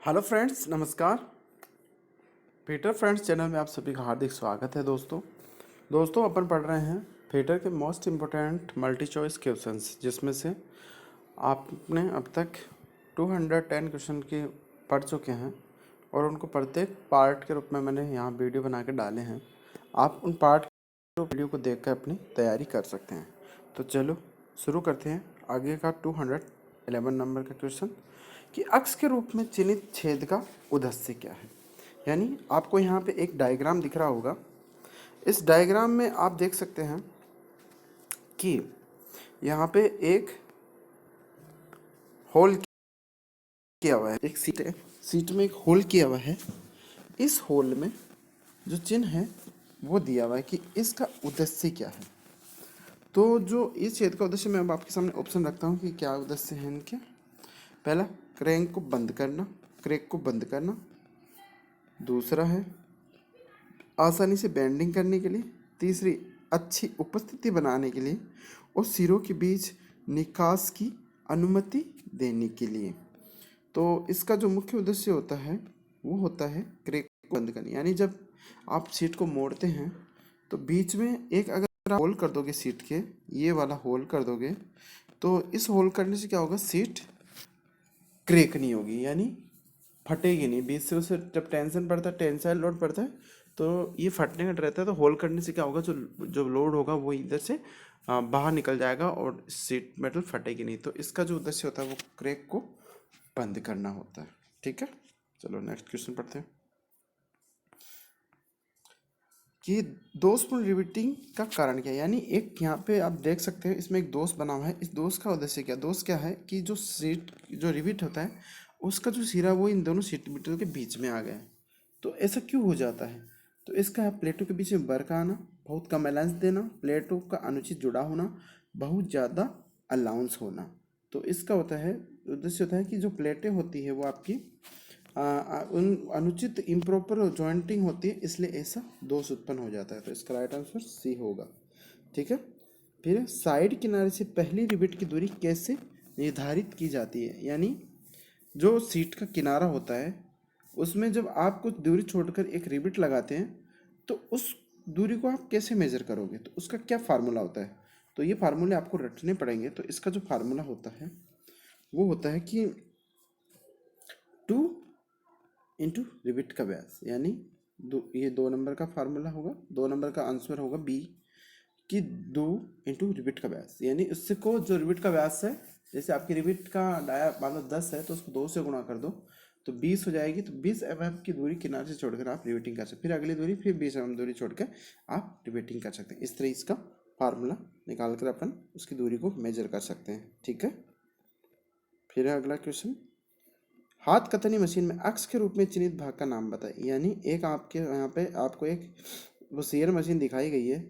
Hello friends, नमस्कार। Theatre friends channel में आप सभी का हार्दिक स्वागत है। दोस्तों अपन पढ़ रहे हैं थिएटर के most important multi choice questions, जिसमें से आपने अब तक 210 क्वेश्चन के पढ़ चुके हैं और उनको प्रत्येक पार्ट के रूप में मैंने यहाँ वीडियो बना के डाले हैं। आप उन पार्ट वीडियो को देखकर अपनी तैयारी कर सकते हैं। तो चलो शुरू करते हैं आगे का 211 नंबर का क्वेश्चन कि अक्ष के रूप में चिन्हित छेद का उद्देश्य क्या है। यानी आपको यहाँ पे एक डायग्राम दिख रहा होगा। इस डायग्राम में आप देख सकते हैं कि यहाँ पे एक होल किया हुआ है, एक सीट है, सीट में एक होल किया हुआ है। इस होल में जो चिन्ह है वो दिया हुआ है कि इसका उद्देश्य क्या है। तो जो इस छेद का उद्देश्य मैं अब आपके सामने ऑप्शन रखता हूँ कि क्या उद्देश्य है इनके। पहला, क्रैंक को बंद करना, क्रैक को बंद करना। दूसरा है आसानी से बेंडिंग करने के लिए। तीसरी, अच्छी उपस्थिति बनाने के लिए। और सिरों के बीच निकास की अनुमति देने के लिए। तो इसका जो मुख्य उद्देश्य होता है वो होता है क्रैक को बंद करना। यानी जब आप सीट को मोड़ते हैं तो बीच में एक अगर आप होल कर दोगे सीट के, ये वाला होल कर दोगे, तो इस होल करने से क्या होगा, सीट क्रैक नहीं होगी, यानी फटेगी नहीं। बीच से उसे जब टेंशन पड़ता है, टेंसाइल लोड पड़ता है, तो ये फटने का डर रहता है। तो होल करने से क्या होगा, जो जो लोड होगा वो इधर से बाहर निकल जाएगा और सीट मेटल फटेगी नहीं। तो इसका जो उद्देश्य होता है वो क्रैक को बंद करना होता है। ठीक है, चलो नेक्स्ट क्वेश्चन पढ़ते हैं कि दोषपूर्ण रिवेटिंग का कारण क्या है। यानी एक यहाँ पे आप देख सकते हैं इसमें एक दोष बना हुआ है। इस दोष का उद्देश्य क्या, दोष क्या है कि जो सीट जो रिविट होता है उसका जो सिरा वो इन दोनों सीट मेटल के बीच में आ गया है। तो ऐसा क्यों हो जाता है, तो इसका है प्लेटों के बीच में बर्क आना, बहुत कम बैलेंस देना, प्लेटों का अनुचित जुड़ा होना, बहुत ज़्यादा अलाउंस होना। तो इसका होता है उद्देश्य होता है कि जो प्लेटें होती है वो आपकी उन अनुचित इम्प्रॉपर जॉइंटिंग होती है, इसलिए ऐसा दोष उत्पन्न हो जाता है। तो इसका राइट आंसर सी होगा। ठीक है, फिर साइड किनारे से पहली रिवेट की दूरी कैसे निर्धारित की जाती है। यानी जो सीट का किनारा होता है उसमें जब आप कुछ दूरी छोड़कर एक रिवेट लगाते हैं तो उस दूरी को आप कैसे मेजर करोगे, तो उसका क्या फार्मूला होता है। तो ये फार्मूले आपको रटने पड़ेंगे। तो इसका जो फार्मूला होता है वो होता है कि 2 इंटू रिविट का व्यास, यानी ये 2 नंबर का फार्मूला होगा, 2 नंबर का आंसर होगा बी कि 2 इंटू रिविट का व्यास। यानी उससे को जो रिविट का व्यास है, जैसे आपकी रिविट का डाया मान लो 10 है तो उसको 2 से गुणा कर दो तो 20 हो जाएगी। तो 20 mm की दूरी किनारे से छोड़कर आप रिवेटिंग कर सकते, फिर अगली दूरी, फिर 20 mm दूरी छोड़कर आप रिवेटिंग कर सकते हैं। इस तरह इसका फार्मूला निकाल कर अपन उसकी दूरी को मेजर कर सकते हैं। ठीक है, फिर है अगला क्वेश्चन, हाथ कतरनी मशीन में अक्ष के रूप में चिन्हित भाग का नाम बताएं। यानी एक आपके यहाँ पे आपको एक वो शेयर मशीन दिखाई गई है,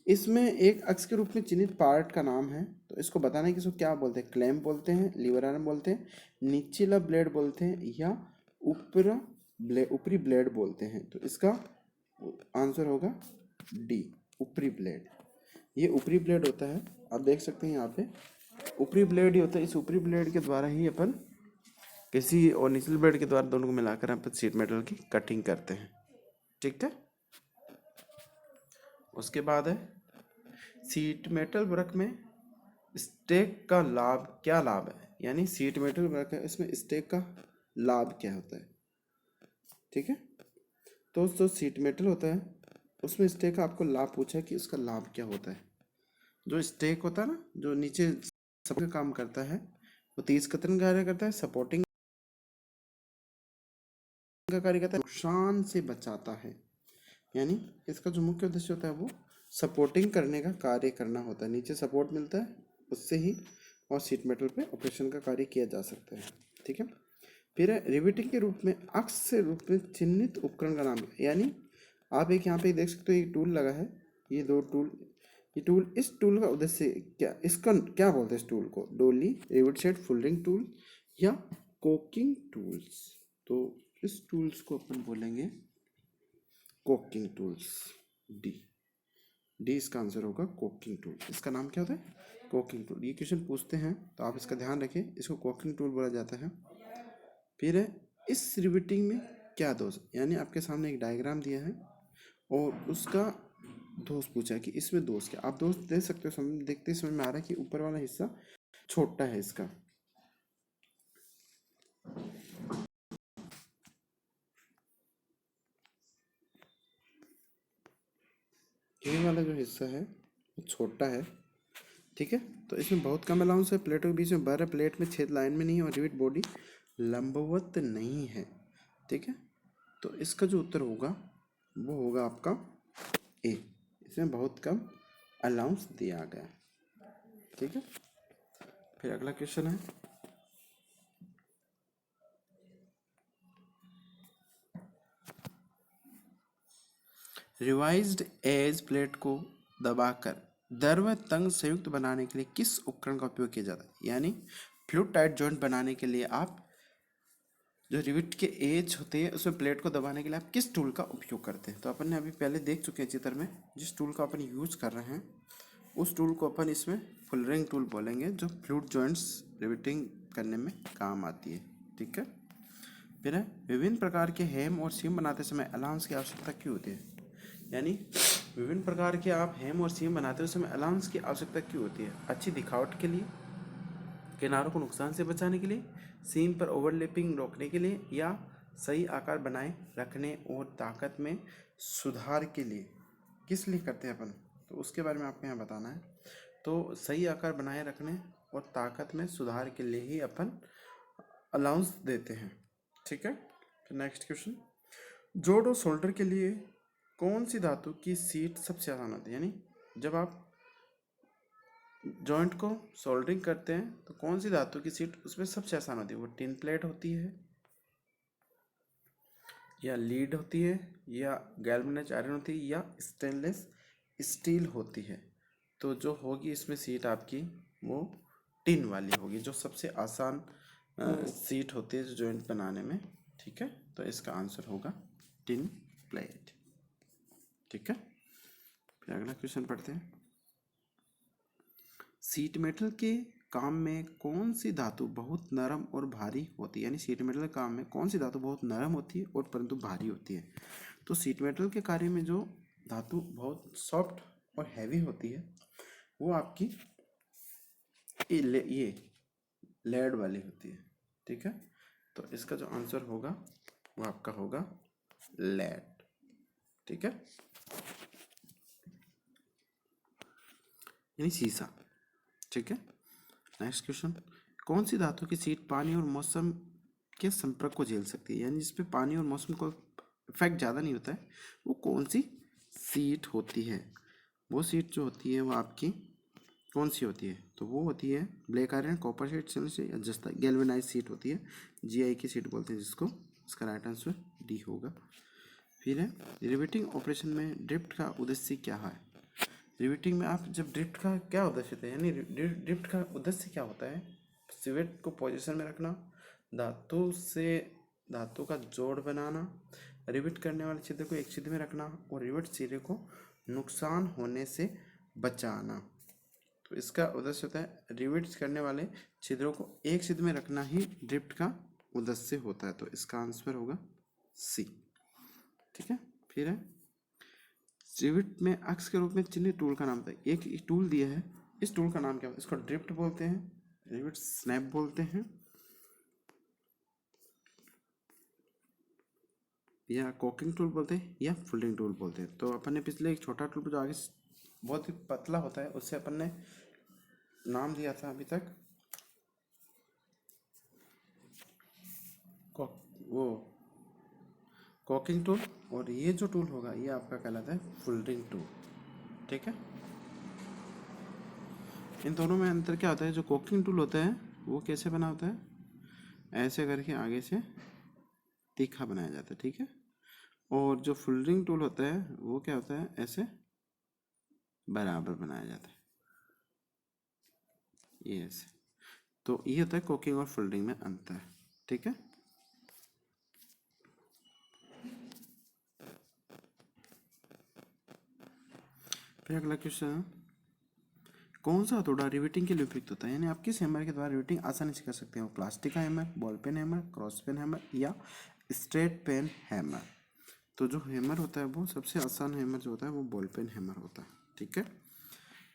इसमें एक अक्ष के रूप में चिन्हित पार्ट का नाम है। तो इसको बताना है कि इसको क्या बोलते हैं, क्लैंप बोलते हैं, लीवर आर्म बोलते हैं, निचला ब्लेड बोलते हैं, या ऊपरी ब्लेड बोलते हैं। तो इसका आंसर होगा डी, ऊपरी ब्लेड। ये ऊपरी ब्लेड होता है, आप देख सकते हैं यहाँ पे ऊपरी ब्लेड ही होता है। इस ऊपरी ब्लेड के द्वारा ही अपन किसी और निचले ब्लेड के द्वारा दोनों को मिलाकर अपन शीट मेटल की कटिंग करते हैं। ठीक है, उसके बाद है शीट मेटल वर्क में स्टेक का लाभ, क्या लाभ है। यानी शीट मेटल वर्क है, इसमें स्टेक का लाभ क्या होता है। ठीक है, तो जो शीट मेटल होता है उसमें स्टेक का आपको लाभ पूछा है कि उसका लाभ क्या होता है। जो स्टेक होता है ना, जो नीचे सबका काम करता है, वो तेज कतरन कार्य करता है, सपोर्टिंग का कार्य करता है, नुकसान से बचाता है। यानी इसका जो मुख्य उद्देश्य होता है वो सपोर्टिंग करने का कार्य करना होता है। नीचे सपोर्ट मिलता है उससे ही और शीट मेटल पे ऑपरेशन का कार्य किया जा सकता है। ठीक है, फिर रिवेटिंग के रूप में अक्ष से रूप में चिन्हित उपकरण का नाम है। यानी आप एक यहाँ पे देख सकते हो, एक टूल लगा है, ये 2 टूल, ये टूल, इस टूल का उद्देश्य क्या, इसका क्या बोलते हैं इस टूल को, डोली, रिवेट सेट, फोल्डिंग टूल या कोकिंग टूल्स। तो इस टूल्स को अपन बोलेंगे कोकिंग टूल्स। डी, डी इसका आंसर होगा कोकिंग टूल। इसका नाम क्या होता है, कोकिंग टूल। ये क्वेश्चन पूछते हैं तो आप इसका ध्यान रखें, इसको कोकिंग टूल बोला जाता है। फिर है इस रिविटिंग में क्या दोष, यानी आपके सामने एक डायग्राम दिया है और उसका दोष पूछा है कि इसमें दोष क्या। आप दोष दे सकते हो, समझ देखते समझ में आ रहा है कि ऊपर वाला हिस्सा छोटा है इसका, ये वाला जो हिस्सा है वो छोटा है, ठीक है। तो इसमें बहुत कम अलाउंस है, प्लेटों के बीच में बारह, प्लेट में छेद लाइन में नहीं है और रिविट बॉडी लंबवत नहीं है, ठीक है। तो इसका जो उत्तर होगा वो होगा आपका ए, इसमें बहुत कम अलाउंस दिया गया है, ठीक है। फिर अगला क्वेश्चन है, रिवाइज्ड एज प्लेट को दबाकर दर व तंग संयुक्त बनाने के लिए किस उपकरण का उपयोग किया जाता है। यानी फ्लूइड टाइट जॉइंट बनाने के लिए आप जो रिविट के एज होते हैं उसमें प्लेट को दबाने के लिए आप किस टूल का उपयोग करते हैं। तो अपन ने अभी पहले देख चुके हैं चित्र में, जिस टूल का अपन यूज कर रहे हैं उस टूल को अपन इसमें फुलरिंग टूल बोलेंगे, जो फ्लूइड जॉइंट्स रिविटिंग करने में काम आती है, ठीक है। फिर है, विभिन्न प्रकार के हेम और सीम बनाते समय अलाउंस की आवश्यकता क्यों होती है। यानी विभिन्न प्रकार के आप हेम और सीम बनाते हैं उस समय अलाउंस की आवश्यकता क्यों होती है। अच्छी दिखावट के लिए, किनारों को नुकसान से बचाने के लिए, सीम पर ओवरलैपिंग रोकने के लिए, या सही आकार बनाए रखने और ताकत में सुधार के लिए। किस लिए करते हैं अपन, तो उसके बारे में आपको यहाँ बताना है। तो सही आकार बनाए रखने और ताकत में सुधार के लिए ही अपन अलाउंस देते हैं, ठीक है। फिर नेक्स्ट क्वेश्चन, जोड़ और शोल्डर के लिए कौन सी धातु की सीट सबसे आसान होती है। यानी जब आप जॉइंट को सोल्डरिंग करते हैं तो कौन सी धातु की सीट उसमें सबसे आसान होती है। वो टिन प्लेट होती है, या लीड होती है, या गैल्वेनाइज्ड आयरन होती है, या स्टेनलेस स्टील होती है। तो जो होगी इसमें सीट आपकी वो टिन वाली होगी, जो सबसे आसान सीट होती है जॉइंट बनाने में, ठीक है। तो इसका आंसर होगा टिन प्लेट, ठीक है। फिर अगला क्वेश्चन पढ़ते हैं, सीट मेटल के काम में कौन सी धातु बहुत नरम और भारी होती है। यानी सीट मेटल के काम में कौन सी धातु बहुत नरम होती है और परंतु भारी होती है। तो सीट मेटल के कार्य में जो धातु बहुत सॉफ्ट और हैवी होती है वो आपकी ये लेड वाली होती है, ठीक है। तो इसका जो आंसर होगा वो आपका होगा लेड, ठीक है, यानी सीसा, ठीक है। नेक्स्ट क्वेश्चन, कौन सी धातु की सीट पानी और मौसम के संपर्क को झेल सकती है। यानी जिसपे पानी और मौसम को इफेक्ट ज़्यादा नहीं होता है, वो कौन सी सीट होती है। वो सीट जो होती है वो आपकी कौन सी होती है, तो वो होती है black iron, copper seat, stainless या जस्ता गैल्वेनाइज सीट होती है, जीआई की सीट बोलते हैं जिसको। इसका राइट आंसर डी होगा। फिर है, रिवेटिंग ऑपरेशन में ड्रिफ्ट का उद्देश्य क्या है। रिवेटिंग में आप जब ड्रिफ्ट का क्या उद्देश्य होता है, यानी ड्रिफ्ट का उद्देश्य क्या होता है, सिवेट को पोजीशन में रखना, धातु से धातु का जोड़ बनाना, रिवेट करने वाले छिद्र को एक छिद्र में रखना और रिवेट सिरे को नुकसान होने से बचाना। तो इसका उद्देश्य होता है रिवेट करने वाले छिद्रों को एक छिद्र में रखना ही ड्रिफ्ट का उद्देश्य होता है। तो इसका आंसर होगा सी, ठीक है। फिर है, रिवेट में अक्ष के रूप में चिन्हित टूल का नाम था। एक टूल दिया है, इस टूल का नाम क्या होता है। इसको ड्रिफ्ट बोलते हैं, रिवेट स्नैप बोलते हैं, या कॉकिंग टूल बोलते हैं, या फोल्डिंग टूल बोलते हैं। तो अपन ने पिछले एक छोटा टूल जो आगे बहुत ही पतला होता है उससे अपन ने नाम दिया था अभी तक वो कॉकिंग टूल, और ये जो टूल होगा ये आपका कहलाता है फोल्डिंग टूल, ठीक है। इन दोनों में अंतर क्या होता है, जो कॉकिंग टूल होता है वो कैसे बना होता है, ऐसे करके आगे से तीखा बनाया जाता है, ठीक है। और जो फोल्डिंग टूल होता है वो क्या होता है, ऐसे बराबर बनाया जाता है, ये ऐसे। तो ये होता है कॉकिंग और फोल्डिंग में अंतर, ठीक है। फिर अगला क्वेश्चन, कौन सा हथौड़ा रिवेटिंग के लिए उपयुक्त होता है, यानी आप किस हैमर के द्वारा रिवेटिंग आसानी से कर सकते हो, प्लास्टिक का hammer, ball peen hammer, cross peen hammer या स्ट्रेट पेन हैमर। तो जो हैमर होता है वो सबसे आसान हैमर जो होता है वो बॉल पेन हैमर होता है, ठीक है।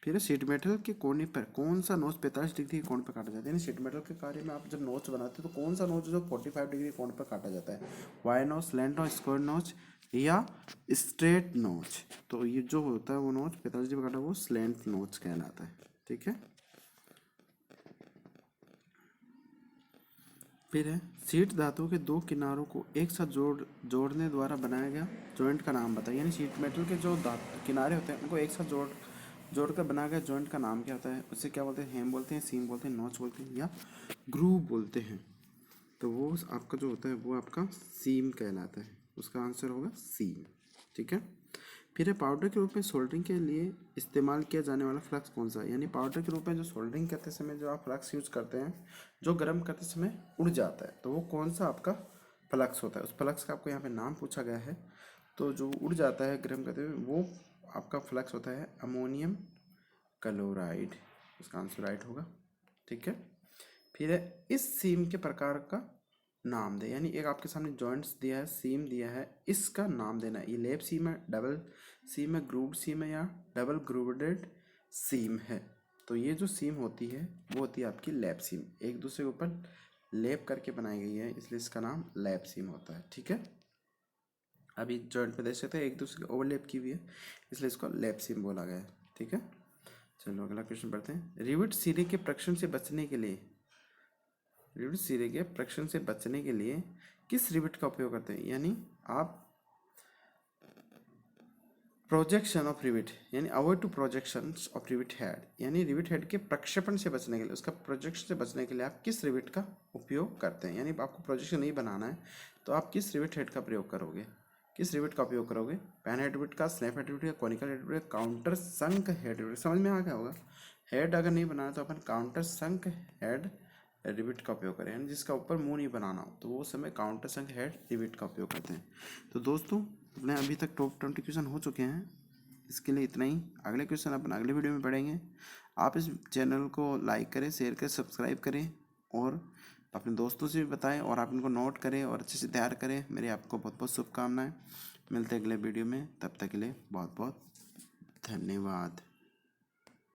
फिर शीट मेटल के कोने पर कौन सा नोच 45 डिग्री के कोण पर काटा जाता है, यानी शीट मेटल के कार्य में आप जब नोच बनाते हो तो कौन सा नोच जो 45 डिग्री कोण पर काटा जाता है, वाई नोच, स्लैंट नोच, स्क्वायर नोच या स्ट्रेट नोच। तो ये जो होता है वो नोच 45 डिग्री पर काटा वो स्लैंट नोच कहलाता है, ठीक है। फिर है शीट धातु के दो किनारों को एक साथ जोड़ने द्वारा बनाया गया जॉइंट का नाम बताइए, यानी शीट मेटल के जो किनारे होते हैं उनको एक साथ जोड़कर बनाया गया जॉइंट का नाम क्या होता है, उसे क्या बोलते हैं, हेम बोलते हैं, सीम बोलते हैं, नॉच बोलते हैं या ग्रूव बोलते हैं। तो वो आपका जो होता है वो आपका सीम कहलाता है, उसका आंसर होगा सीम, ठीक है। फिर है पाउडर के रूप में सोल्डरिंग के लिए इस्तेमाल किया जाने वाला फ्लक्स कौन सा है, यानी पाउडर के रूप में जो सोल्डरिंग करते समय जो आप फ्लक्स यूज करते हैं जो गर्म करते समय उड़ जाता है, तो वो कौन सा आपका फ्लक्स होता है, उस फ्लक्स का आपको यहाँ पे नाम पूछा गया है। तो जो उड़ जाता है गर्म करते हुए वो आपका फ्लक्स होता है अमोनियम क्लोराइड, उसका आंसर राइट होगा, ठीक है। फिर है इस सीम के प्रकार का नाम दे, यानी एक आपके सामने जॉइंट्स दिया है, सीम दिया है, इसका नाम देना है, ये लैप सीम है, डबल सीम है, ग्रूव्ड सीम है या डबल ग्रूवडेड सीम है। तो ये जो सीम होती है वो होती है आपकी लैप सीम, एक दूसरे के ऊपर लैप करके बनाई गई है इसलिए इसका नाम लैप सीम होता है, ठीक है। अभी जॉइंट में देख सकते हैं एक दूसरे के ओवरलैप की हुई है इसलिए इसको लैप सीम बोला गया है, ठीक है। चलो अगला क्वेश्चन पढ़ते हैं। रिवेट सिरे के प्रक्षण से बचने के लिए रिवेट सिरे के प्रक्षण से बचने के लिए किस रिवेट का उपयोग करते हैं, यानी आप प्रोजेक्शन ऑफ रिवेट यानी avoid to projection of rivet head, यानी रिवेट हेड के प्रक्षेपण से बचने के लिए, उसका प्रोजेक्शन से बचने के लिए आप किस रिवेट का उपयोग करते हैं, यानी आपको प्रोजेक्शन नहीं बनाना है तो आप किस रिवेट हेड का प्रयोग करोगे, किस रिवेट का उपयोग करोगे, पैन हेड रिवेट का, स्नैप हेड रिवेट का, कॉनिकल हेड रिवेट का, काउंटर संक हेड रिवेट, समझ में आ गया होगा। हेड अगर नहीं बनाना तो अपन काउंटर संक हेड रिवेट का उपयोग करें, यानी जिसका ऊपर मुंह नहीं बनाना हो तो वो समय काउंटर संक हेड रिवेट का उपयोग करते हैं। तो दोस्तों अपने अभी तक टॉप 20 क्वेश्चन हो चुके हैं, इसके लिए इतना ही। अगले क्वेश्चन अपन अगले वीडियो में पढ़ेंगे। आप इस चैनल को लाइक करें, शेयर करें, सब्सक्राइब करें और अपने दोस्तों से भी बताएं और आप इनको नोट करें और अच्छे से तैयार करें। मेरी आपको बहुत बहुत शुभकामनाएं। मिलते हैं अगले वीडियो में, तब तक के लिए बहुत बहुत धन्यवाद।